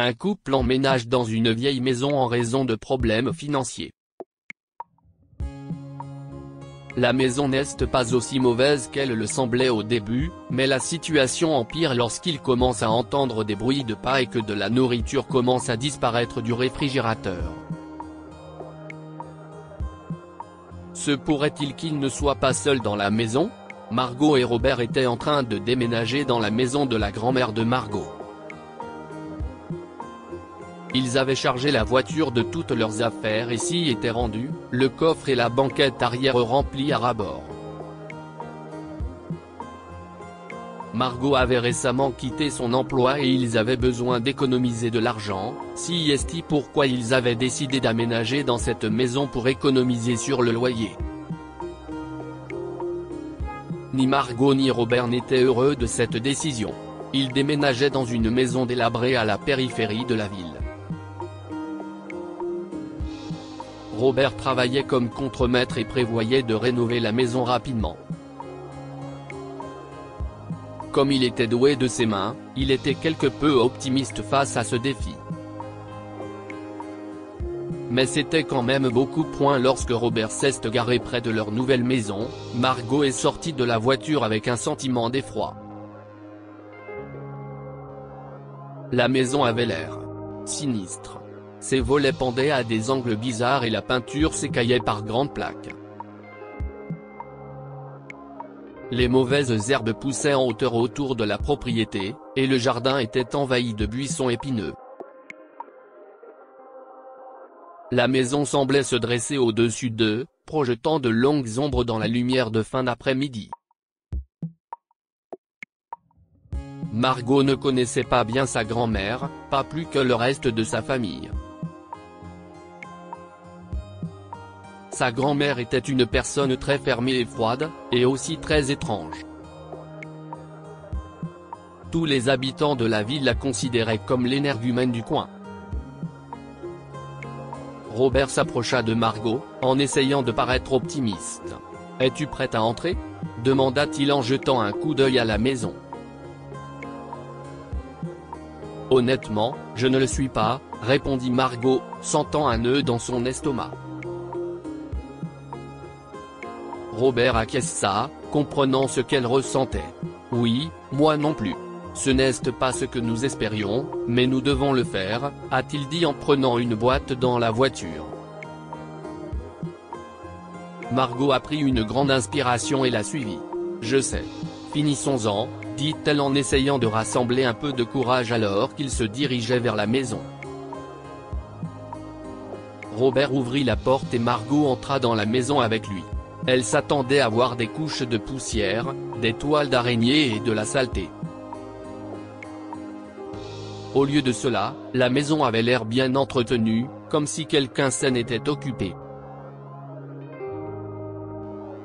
Un couple emménage dans une vieille maison en raison de problèmes financiers. La maison n'est pas aussi mauvaise qu'elle le semblait au début, mais la situation empire lorsqu'il commence à entendre des bruits de pas et que de la nourriture commence à disparaître du réfrigérateur. Se pourrait-il qu'il ne soit pas seul dans la maison? Margot et Robert étaient en train de déménager dans la maison de la grand-mère de Margot. Ils avaient chargé la voiture de toutes leurs affaires et s'y étaient rendus, le coffre et la banquette arrière remplis à ras-bord. Margot avait récemment quitté son emploi et ils avaient besoin d'économiser de l'argent, c'est pourquoi ils avaient décidé d'aménager dans cette maison pour économiser sur le loyer. Ni Margot ni Robert n'étaient heureux de cette décision. Ils déménageaient dans une maison délabrée à la périphérie de la ville. Robert travaillait comme contremaître et prévoyait de rénover la maison rapidement. Comme il était doué de ses mains, il était quelque peu optimiste face à ce défi. Mais c'était quand même beaucoup. Lorsque Robert s'est garé près de leur nouvelle maison, Margot est sortie de la voiture avec un sentiment d'effroi. La maison avait l'air sinistre. Ses volets pendaient à des angles bizarres et la peinture s'écaillait par grandes plaques. Les mauvaises herbes poussaient en hauteur autour de la propriété, et le jardin était envahi de buissons épineux. La maison semblait se dresser au-dessus d'eux, projetant de longues ombres dans la lumière de fin d'après-midi. Margot ne connaissait pas bien sa grand-mère, pas plus que le reste de sa famille. Sa grand-mère était une personne très fermée et froide, et aussi très étrange. Tous les habitants de la ville la considéraient comme l'énergumène du coin. Robert s'approcha de Margot, en essayant de paraître optimiste. « Es-tu prête à entrer ?» demanda-t-il en jetant un coup d'œil à la maison. « Honnêtement, je ne le suis pas », répondit Margot, sentant un nœud dans son estomac. Robert acquiesça, comprenant ce qu'elle ressentait. « Oui, moi non plus. Ce n'est pas ce que nous espérions, mais nous devons le faire », a-t-il dit en prenant une boîte dans la voiture. Margot a pris une grande inspiration et l'a suivi. « Je sais. Finissons-en », dit-elle en essayant de rassembler un peu de courage alors qu'il se dirigeait vers la maison. Robert ouvrit la porte et Margot entra dans la maison avec lui. Elle s'attendait à voir des couches de poussière, des toiles d'araignée et de la saleté. Au lieu de cela, la maison avait l'air bien entretenue, comme si quelqu'un s'en était occupé.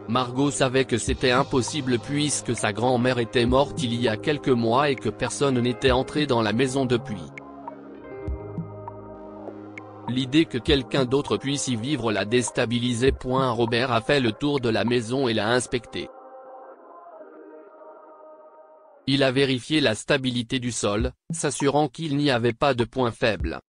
Margot savait que c'était impossible puisque sa grand-mère était morte il y a quelques mois et que personne n'était entré dans la maison depuis. L'idée que quelqu'un d'autre puisse y vivre la déstabilisait. Robert a fait le tour de la maison et l'a inspectée. Il a vérifié la stabilité du sol, s'assurant qu'il n'y avait pas de point faible.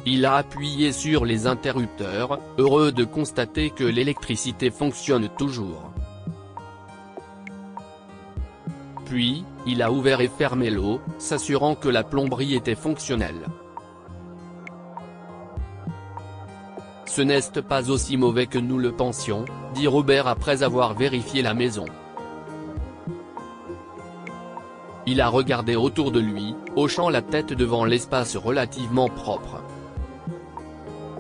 Il a appuyé sur les interrupteurs, heureux de constater que l'électricité fonctionne toujours. Puis, il a ouvert et fermé l'eau, s'assurant que la plomberie était fonctionnelle. « Ce n'est pas aussi mauvais que nous le pensions », dit Robert après avoir vérifié la maison. Il a regardé autour de lui, hochant la tête devant l'espace relativement propre.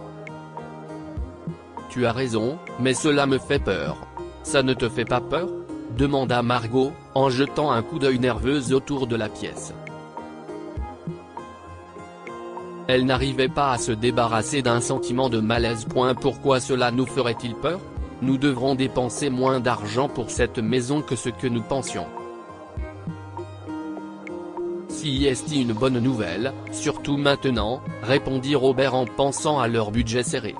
« Tu as raison, mais cela me fait peur. Ça ne te fait pas peur ?» demanda Margot, en jetant un coup d'œil nerveux autour de la pièce. Elle n'arrivait pas à se débarrasser d'un sentiment de malaise. Pourquoi cela nous ferait-il peur? Nous devrons dépenser moins d'argent pour cette maison que ce que nous pensions. Si est une bonne nouvelle, surtout maintenant, répondit Robert en pensant à leur budget serré.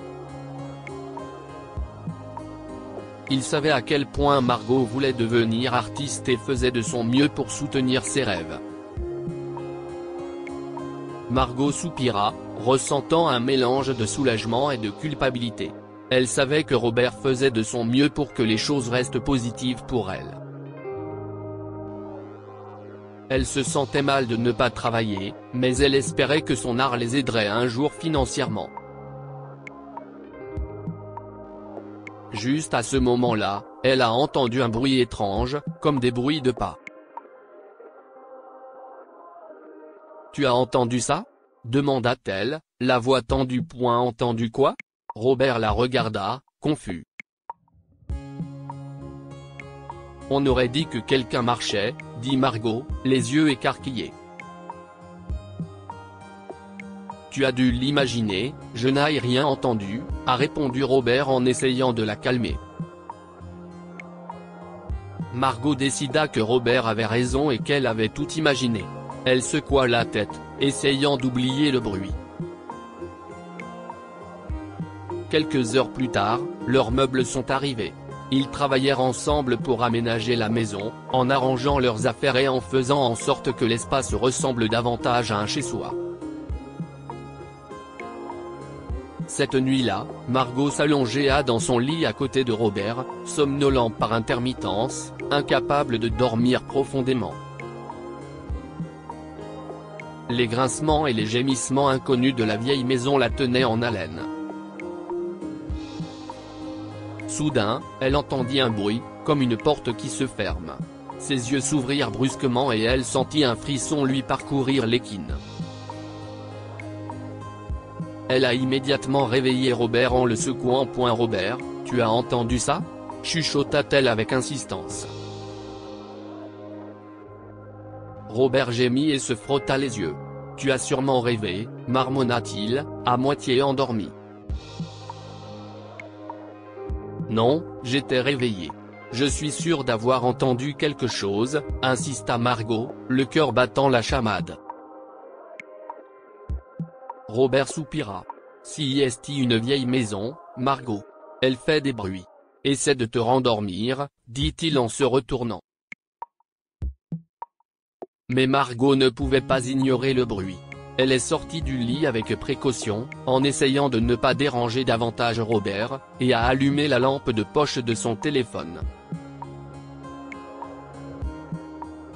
Il savait à quel point Margot voulait devenir artiste et faisait de son mieux pour soutenir ses rêves. Margot soupira, ressentant un mélange de soulagement et de culpabilité. Elle savait que Robert faisait de son mieux pour que les choses restent positives pour elle. Elle se sentait mal de ne pas travailler, mais elle espérait que son art les aiderait un jour financièrement. Juste à ce moment-là, elle a entendu un bruit étrange, comme des bruits de pas. « Tu as entendu ça ?» demanda-t-elle, la voix tendue. « Entendu quoi ?» Robert la regarda, confus. « On aurait dit que quelqu'un marchait, » dit Margot, les yeux écarquillés. « Tu as dû l'imaginer, je n'ai rien entendu, » a répondu Robert en essayant de la calmer. Margot décida que Robert avait raison et qu'elle avait tout imaginé. Elle secoua la tête, essayant d'oublier le bruit. Quelques heures plus tard, leurs meubles sont arrivés. Ils travaillèrent ensemble pour aménager la maison, en arrangeant leurs affaires et en faisant en sorte que l'espace ressemble davantage à un chez-soi. Cette nuit-là, Margot s'allongea dans son lit à côté de Robert, somnolent par intermittence, incapable de dormir profondément. Les grincements et les gémissements inconnus de la vieille maison la tenaient en haleine. Soudain, elle entendit un bruit, comme une porte qui se ferme. Ses yeux s'ouvrirent brusquement et elle sentit un frisson lui parcourir l'équine. Elle a immédiatement réveillé Robert en le secouant. « Robert, tu as entendu ça ?» chuchota-t-elle avec insistance. Robert gémit et se frotta les yeux. « Tu as sûrement rêvé, » marmonna-t-il, à moitié endormi. « Non, j'étais réveillé. Je suis sûr d'avoir entendu quelque chose, » insista Margot, le cœur battant la chamade. Robert soupira. « Si est une vieille maison, Margot. Elle fait des bruits. Essaie de te rendormir, » dit-il en se retournant. Mais Margot ne pouvait pas ignorer le bruit. Elle est sortie du lit avec précaution, en essayant de ne pas déranger davantage Robert, et a allumé la lampe de poche de son téléphone.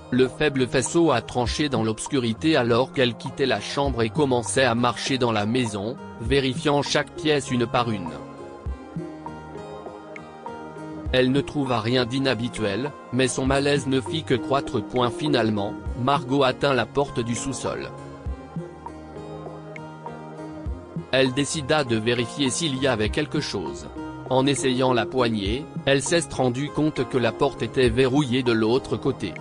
Le faible faisceau a tranché dans l'obscurité alors qu'elle quittait la chambre et commençait à marcher dans la maison, vérifiant chaque pièce une par une. Elle ne trouva rien d'inhabituel, mais son malaise ne fit que croître. Finalement, Margot atteint la porte du sous-sol. Elle décida de vérifier s'il y avait quelque chose. En essayant la poignée, elle s'est rendue compte que la porte était verrouillée de l'autre côté.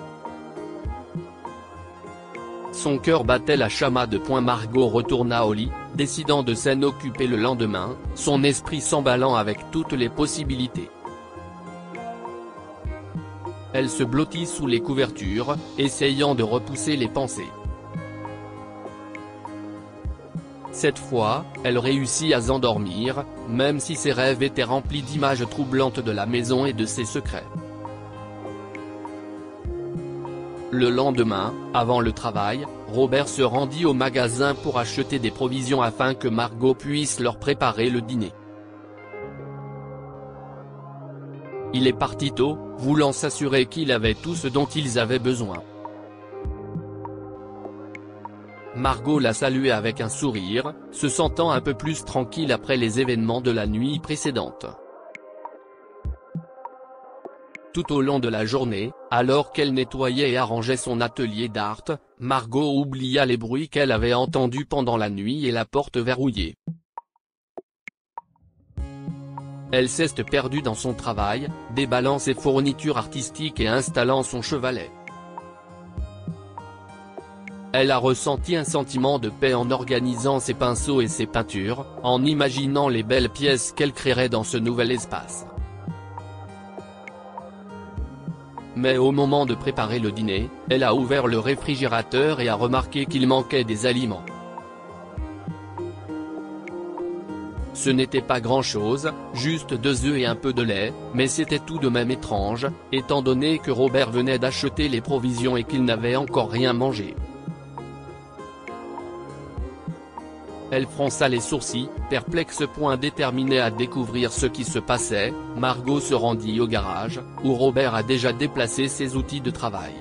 Son cœur battait la chamade. Margot retourna au lit, décidant de s'en occuper le lendemain, son esprit s'emballant avec toutes les possibilités. Elle se blottit sous les couvertures, essayant de repousser les pensées. Cette fois, elle réussit à s'endormir, même si ses rêves étaient remplis d'images troublantes de la maison et de ses secrets. Le lendemain, avant le travail, Robert se rendit au magasin pour acheter des provisions afin que Margot puisse leur préparer le dîner. Il est parti tôt, voulant s'assurer qu'il avait tout ce dont ils avaient besoin. Margot l'a salué avec un sourire, se sentant un peu plus tranquille après les événements de la nuit précédente. Tout au long de la journée, alors qu'elle nettoyait et arrangeait son atelier d'art, Margot oublia les bruits qu'elle avait entendus pendant la nuit et la porte verrouillée. Elle s'est perdue dans son travail, déballant ses fournitures artistiques et installant son chevalet. Elle a ressenti un sentiment de paix en organisant ses pinceaux et ses peintures, en imaginant les belles pièces qu'elle créerait dans ce nouvel espace. Mais au moment de préparer le dîner, elle a ouvert le réfrigérateur et a remarqué qu'il manquait des aliments. Ce n'était pas grand-chose, juste 2 œufs et un peu de lait, mais c'était tout de même étrange, étant donné que Robert venait d'acheter les provisions et qu'il n'avait encore rien mangé. Elle fronça les sourcils, perplexe. Déterminée à découvrir ce qui se passait, Margot se rendit au garage, où Robert a déjà déplacé ses outils de travail.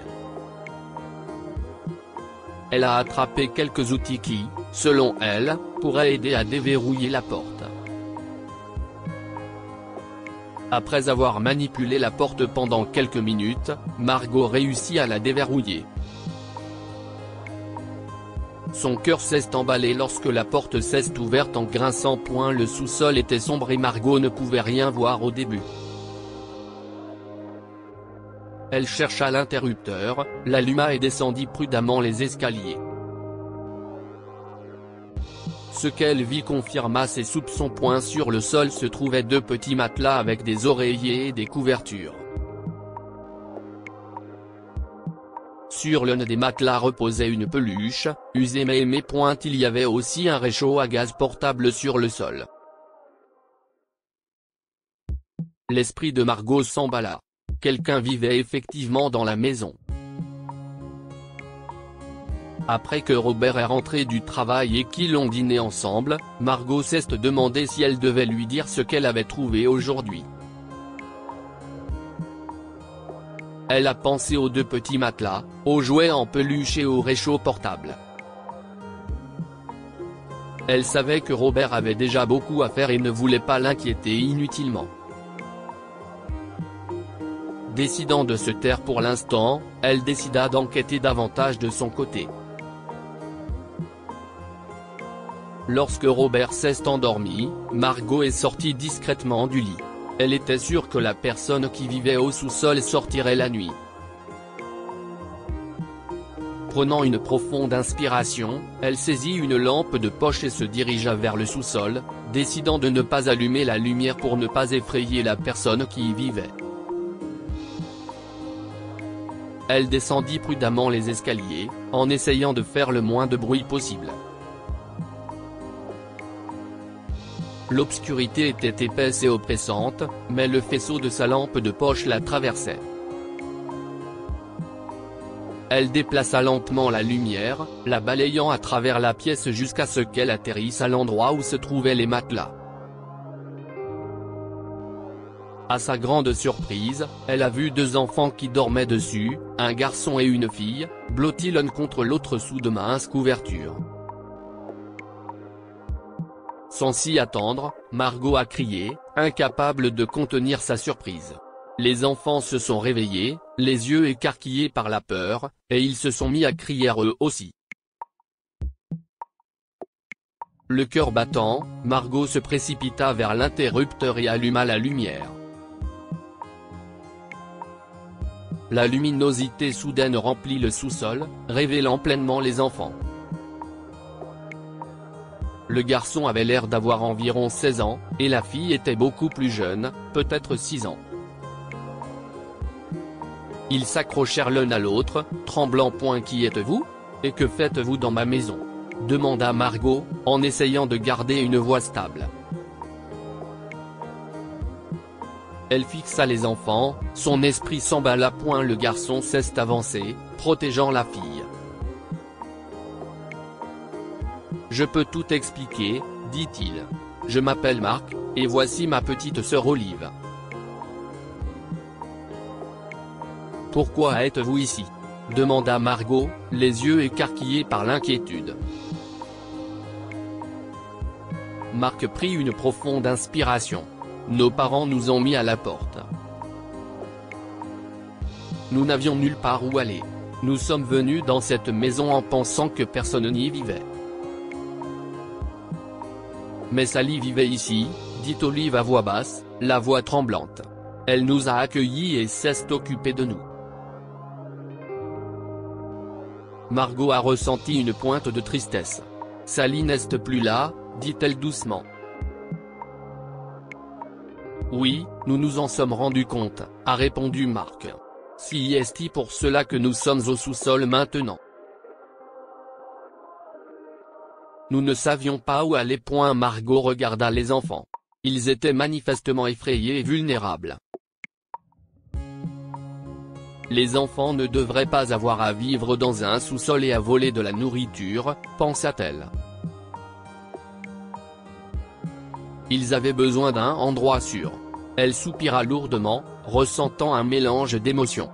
Elle a attrapé quelques outils qui, selon elle, pourraient aider à déverrouiller la porte. Après avoir manipulé la porte pendant quelques minutes, Margot réussit à la déverrouiller. Son cœur s'est emballé lorsque la porte s'est ouverte en grinçant. Le sous-sol était sombre et Margot ne pouvait rien voir au début. Elle chercha l'interrupteur, l'alluma et descendit prudemment les escaliers. Ce qu'elle vit confirma ses soupçons. Sur le sol se trouvaient 2 petits matelas avec des oreillers et des couvertures. Sur l'un des matelas reposait une peluche, usée mais aimée. Il y avait aussi un réchaud à gaz portable sur le sol. L'esprit de Margot s'emballa. Quelqu'un vivait effectivement dans la maison. Après que Robert est rentré du travail et qu'ils ont dîné ensemble, Margot s'est demandé si elle devait lui dire ce qu'elle avait trouvé aujourd'hui. Elle a pensé aux 2 petits matelas, aux jouets en peluche et au réchaud portable. Elle savait que Robert avait déjà beaucoup à faire et ne voulait pas l'inquiéter inutilement. Décidant de se taire pour l'instant, elle décida d'enquêter davantage de son côté. Lorsque Robert s'est endormi, Margot est sortie discrètement du lit. Elle était sûre que la personne qui vivait au sous-sol sortirait la nuit. Prenant une profonde inspiration, elle saisit une lampe de poche et se dirigea vers le sous-sol, décidant de ne pas allumer la lumière pour ne pas effrayer la personne qui y vivait. Elle descendit prudemment les escaliers, en essayant de faire le moins de bruit possible. L'obscurité était épaisse et oppressante, mais le faisceau de sa lampe de poche la traversait. Elle déplaça lentement la lumière, la balayant à travers la pièce jusqu'à ce qu'elle atterrisse à l'endroit où se trouvaient les matelas. À sa grande surprise, elle a vu 2 enfants qui dormaient dessus, un garçon et une fille, blottis l'un contre l'autre sous de minces couvertures. Sans s'y attendre, Margot a crié, incapable de contenir sa surprise. Les enfants se sont réveillés, les yeux écarquillés par la peur, et ils se sont mis à crier eux aussi. Le cœur battant, Margot se précipita vers l'interrupteur et alluma la lumière. La luminosité soudaine remplit le sous-sol, révélant pleinement les enfants. Le garçon avait l'air d'avoir environ 16 ans, et la fille était beaucoup plus jeune, peut-être 6 ans. Ils s'accrochèrent l'un à l'autre, tremblant. Qui êtes-vous ? Et que faites-vous dans ma maison ? Demanda Margot, en essayant de garder une voix stable. Elle fixa les enfants, son esprit s'emballa. Le garçon s'est avancé, protégeant la fille. Je peux tout expliquer, dit-il. Je m'appelle Marc, et voici ma petite sœur Olive. Pourquoi êtes-vous ici ? Demanda Margot, les yeux écarquillés par l'inquiétude. Marc prit une profonde inspiration. Nos parents nous ont mis à la porte. Nous n'avions nulle part où aller. Nous sommes venus dans cette maison en pensant que personne n'y vivait. Mais Sally vivait ici, dit Olive à voix basse, la voix tremblante. Elle nous a accueillis et s'est occupée de nous. Margot a ressenti une pointe de tristesse. Sally n'est plus là, dit-elle doucement. Oui, nous nous en sommes rendus compte, a répondu Marc. C'est pour cela que nous sommes au sous-sol maintenant. Nous ne savions pas où aller. Margot regarda les enfants. Ils étaient manifestement effrayés et vulnérables. Les enfants ne devraient pas avoir à vivre dans un sous-sol et à voler de la nourriture, pensa-t-elle. Ils avaient besoin d'un endroit sûr. Elle soupira lourdement, ressentant un mélange d'émotions.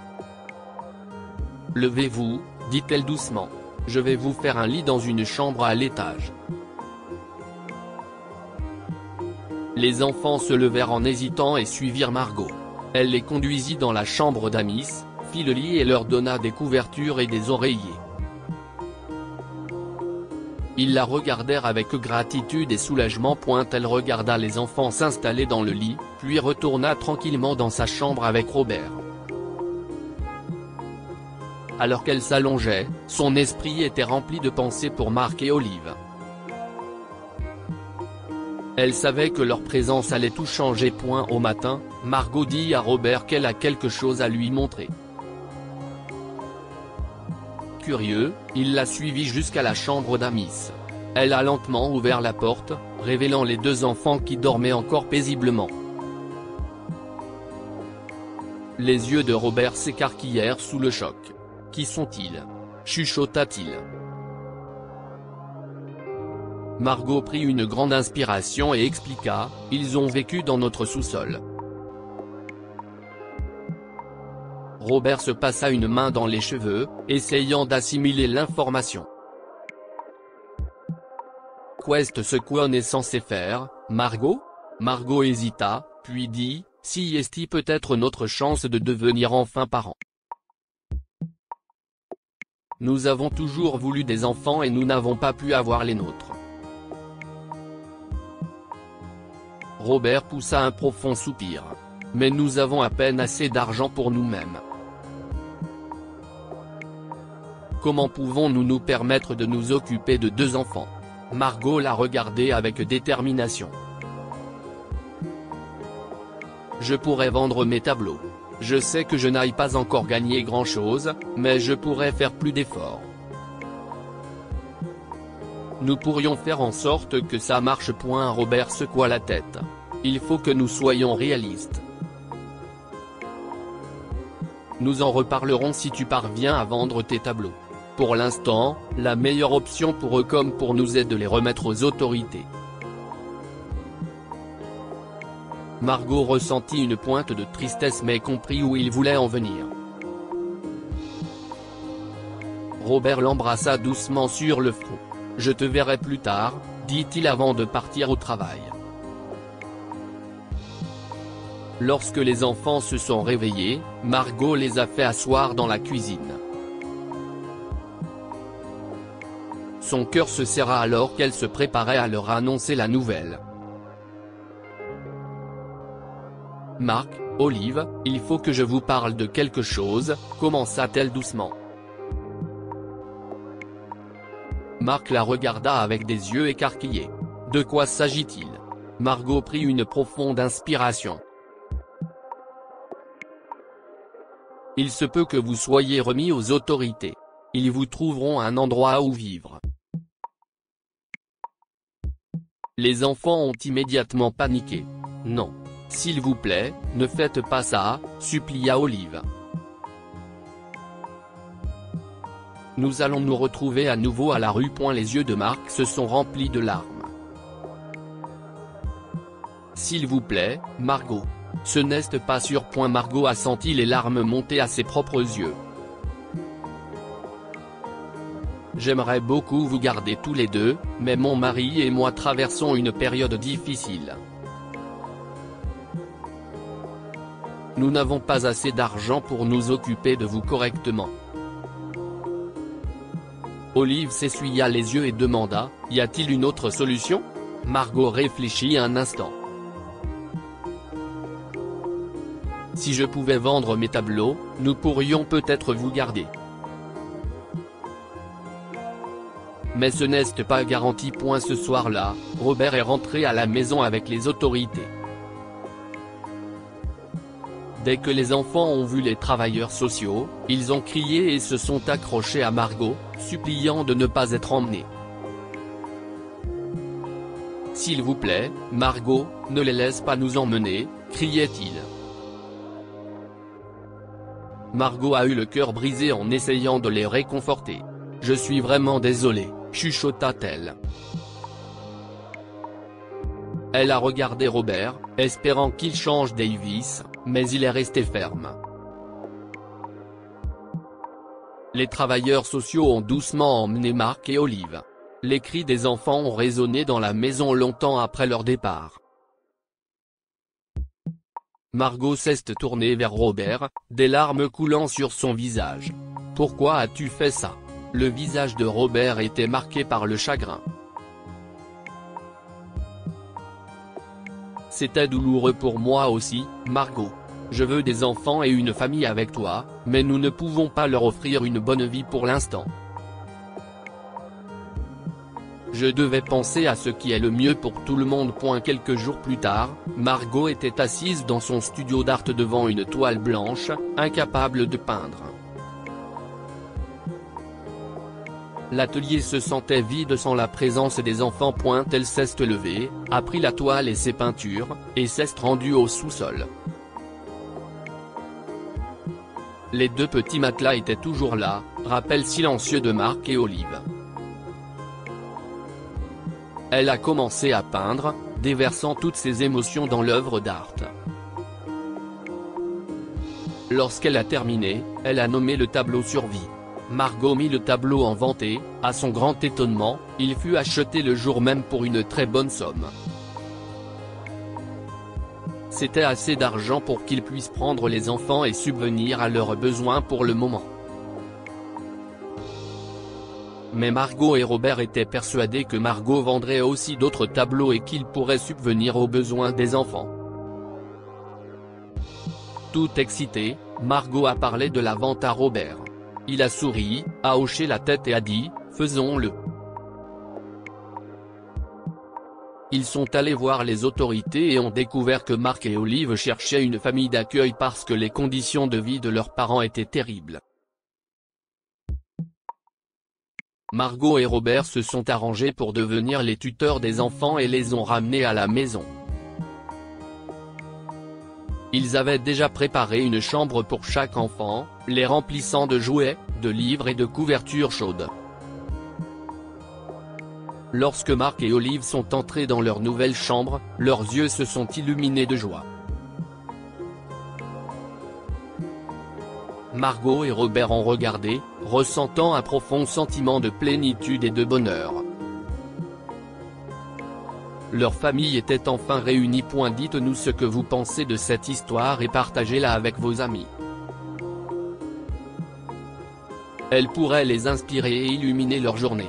« Levez-vous », dit-elle doucement. « Je vais vous faire un lit dans une chambre à l'étage. » Les enfants se levèrent en hésitant et suivirent Margot. Elle les conduisit dans la chambre d'Amis, fit le lit et leur donna des couvertures et des oreillers. Ils la regardèrent avec gratitude et soulagement. Elle regarda les enfants s'installer dans le lit, puis retourna tranquillement dans sa chambre avec Robert. Alors qu'elle s'allongeait, son esprit était rempli de pensées pour Marc et Olive. Elle savait que leur présence allait tout changer. Au matin, Margot dit à Robert qu'elle a quelque chose à lui montrer. Curieux, il la suivit jusqu'à la chambre d'Amis. Elle a lentement ouvert la porte, révélant les deux enfants qui dormaient encore paisiblement. Les yeux de Robert s'écarquillèrent sous le choc. « Qui sont-ils » chuchota-t-il. Margot prit une grande inspiration et expliqua, « Ils ont vécu dans notre sous-sol. » Robert se passa une main dans les cheveux, essayant d'assimiler l'information. « Qu'est-ce qu'on est censé faire, Margot ?» Margot hésita, puis dit, « Si est peut-être notre chance de devenir enfin parents. Nous avons toujours voulu des enfants et nous n'avons pas pu avoir les nôtres. » Robert poussa un profond soupir. « Mais nous avons à peine assez d'argent pour nous-mêmes. Comment pouvons-nous nous permettre de nous occuper de 2 enfants ?» Margot la regardait avec détermination. « Je pourrais vendre mes tableaux. Je sais que je n'aille pas encore gagner grand-chose, mais je pourrais faire plus d'efforts. Nous pourrions faire en sorte que ça marche. » Robert secoua la tête. « Il faut que nous soyons réalistes. Nous en reparlerons si tu parviens à vendre tes tableaux. Pour l'instant, la meilleure option pour eux comme pour nous est de les remettre aux autorités. » Margot ressentit une pointe de tristesse mais comprit où il voulait en venir. Robert l'embrassa doucement sur le front. « Je te verrai plus tard », dit-il avant de partir au travail. Lorsque les enfants se sont réveillés, Margot les a fait asseoir dans la cuisine. Son cœur se serra alors qu'elle se préparait à leur annoncer la nouvelle. « Marc, Olive, il faut que je vous parle de quelque chose », commença-t-elle doucement. Marc la regarda avec des yeux écarquillés. « De quoi s'agit-il » Margot prit une profonde inspiration. « Il se peut que vous soyez remis aux autorités. Ils vous trouveront un endroit où vivre. » Les enfants ont immédiatement paniqué. « Non. S'il vous plaît, ne faites pas ça », supplia Olive. « Nous allons nous retrouver à nouveau à la rue. » Les yeux de Marc se sont remplis de larmes. « S'il vous plaît, Margot. Ce n'est pas sûr. » Margot a senti les larmes monter à ses propres yeux. « J'aimerais beaucoup vous garder tous les deux, mais mon mari et moi traversons une période difficile. Nous n'avons pas assez d'argent pour nous occuper de vous correctement. » Olive s'essuya les yeux et demanda, « Y a-t-il une autre solution ?» Margot réfléchit un instant. « Si je pouvais vendre mes tableaux, nous pourrions peut-être vous garder. Mais ce n'est pas garanti. » Ce soir-là, Robert est rentré à la maison avec les autorités. Dès que les enfants ont vu les travailleurs sociaux, ils ont crié et se sont accrochés à Margot, suppliant de ne pas être emmenés. « S'il vous plaît, Margot, ne les laisse pas nous emmener », criait-il. Margot a eu le cœur brisé en essayant de les réconforter. « Je suis vraiment désolée », chuchota-t-elle. Elle a regardé Robert, espérant qu'il change Davis, mais il est resté ferme. Les travailleurs sociaux ont doucement emmené Mark et Olive. Les cris des enfants ont résonné dans la maison longtemps après leur départ. Margot s'est tournée vers Robert, des larmes coulant sur son visage. « Pourquoi as-tu fait ça ?» Le visage de Robert était marqué par le chagrin. « C'était douloureux pour moi aussi, Margot. Je veux des enfants et une famille avec toi, mais nous ne pouvons pas leur offrir une bonne vie pour l'instant. Je devais penser à ce qui est le mieux pour tout le monde. » Quelques jours plus tard, Margot était assise dans son studio d'art devant une toile blanche, incapable de peindre. L'atelier se sentait vide sans la présence des enfants. Elle s'est levée, a pris la toile et ses peintures, et s'est rendue au sous-sol. Les deux petits matelas étaient toujours là, rappel silencieux de Mark et Olive. Elle a commencé à peindre, déversant toutes ses émotions dans l'œuvre d'art. Lorsqu'elle a terminé, elle a nommé le tableau Survie. Margot mit le tableau en vente et, à son grand étonnement, il fut acheté le jour même pour une très bonne somme. C'était assez d'argent pour qu'ils puissent prendre les enfants et subvenir à leurs besoins pour le moment. Mais Margot et Robert étaient persuadés que Margot vendrait aussi d'autres tableaux et qu'ils pourraient subvenir aux besoins des enfants. Tout excité, Margot a parlé de la vente à Robert. Il a souri, a hoché la tête et a dit « Faisons-le ». Ils sont allés voir les autorités et ont découvert que Mark et Olive cherchaient une famille d'accueil parce que les conditions de vie de leurs parents étaient terribles. Margot et Robert se sont arrangés pour devenir les tuteurs des enfants et les ont ramenés à la maison. Ils avaient déjà préparé une chambre pour chaque enfant, les remplissant de jouets, de livres et de couvertures chaudes. Lorsque Mark et Olive sont entrés dans leur nouvelle chambre, leurs yeux se sont illuminés de joie. Margot et Robert ont regardé, ressentant un profond sentiment de plénitude et de bonheur. Leur famille était enfin réunie. Dites-nous ce que vous pensez de cette histoire et partagez-la avec vos amis. Elle pourrait les inspirer et illuminer leur journée.